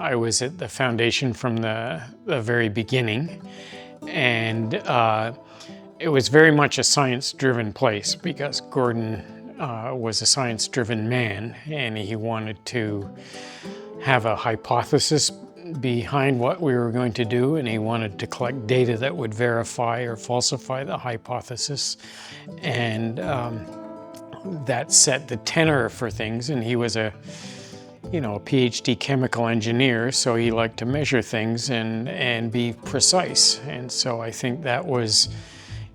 I was at the foundation from the very beginning, and it was very much a science-driven place because Gordon was a science-driven man, and he wanted to have a hypothesis behind what we were going to do, and he wanted to collect data that would verify or falsify the hypothesis, and that set the tenor for things. And he was a PhD chemical engineer, so he liked to measure things and be precise. And so I think that was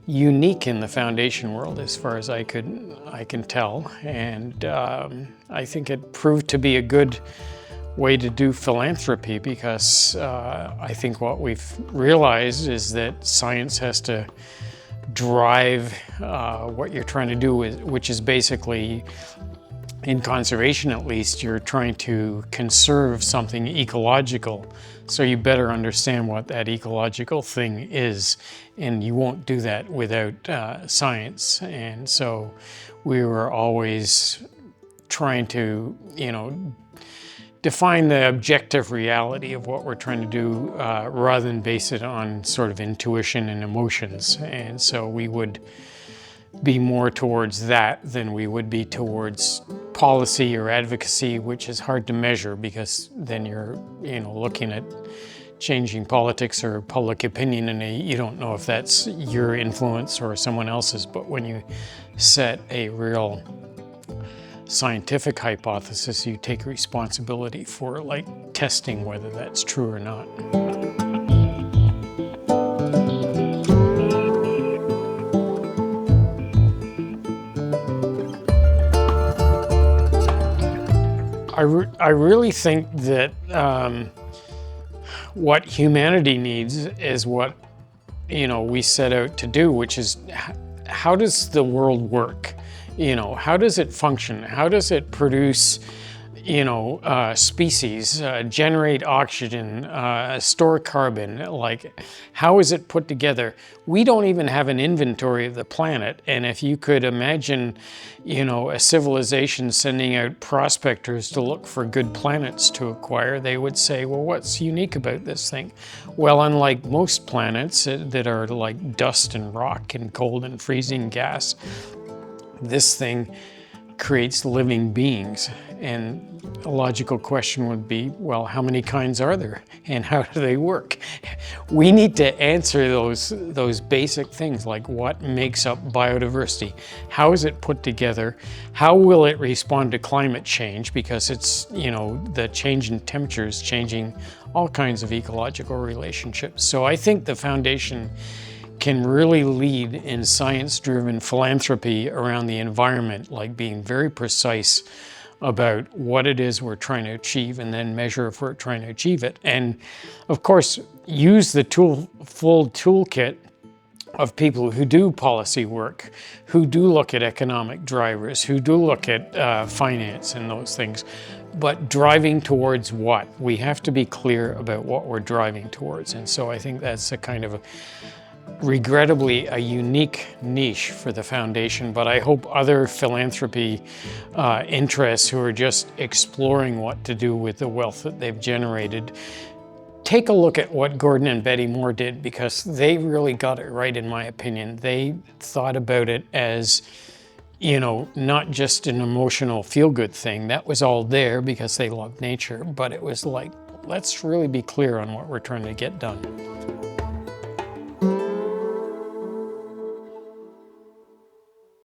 unique in the foundation world as far as I can tell. And I think it proved to be a good way to do philanthropy, because I think what we've realized is that science has to drive what you're trying to do, which is basically, in conservation at least, you're trying to conserve something ecological. So you better understand what that ecological thing is, and you won't do that without science. And so we were always trying to, define the objective reality of what we're trying to do rather than base it on sort of intuition and emotions. And so we would be more towards that than we would be towards policy or advocacy, which is hard to measure, because then you're looking at changing politics or public opinion, and you don't know if that's your influence or someone else's. But when you set a real scientific hypothesis, you take responsibility for testing whether that's true or not. I really think that what humanity needs is what we set out to do, which is, how does the world work? How does it function? How does it produce, species, generate oxygen, store carbon? How is it put together? We don't even have an inventory of the planet. And if you could imagine, a civilization sending out prospectors to look for good planets to acquire, they would say, well, what's unique about this thing? Well, unlike most planets that are like dust and rock and cold and freezing gas, this thing creates living beings. And a logical question would be, well, how many kinds are there and how do they work? We need to answer those basic things, like what makes up biodiversity? How is it put together? How will it respond to climate change? Because it's, the change in temperature is changing all kinds of ecological relationships. So I think the foundation can really lead in science-driven philanthropy around the environment, like being very precise about what it is we're trying to achieve, and then measure if we're trying to achieve it. And of course, use the full toolkit of people who do policy work, who do look at economic drivers, who do look at finance and those things. But driving towards what? We have to be clear about what we're driving towards. And so I think that's a kind of regrettably a unique niche for the foundation, but I hope other philanthropy interests who are just exploring what to do with the wealth that they've generated take a look at what Gordon and Betty Moore did, because they really got it right, in my opinion. They thought about it as, not just an emotional feel-good thing. That was all there because they loved nature, but it was like, let's really be clear on what we're trying to get done.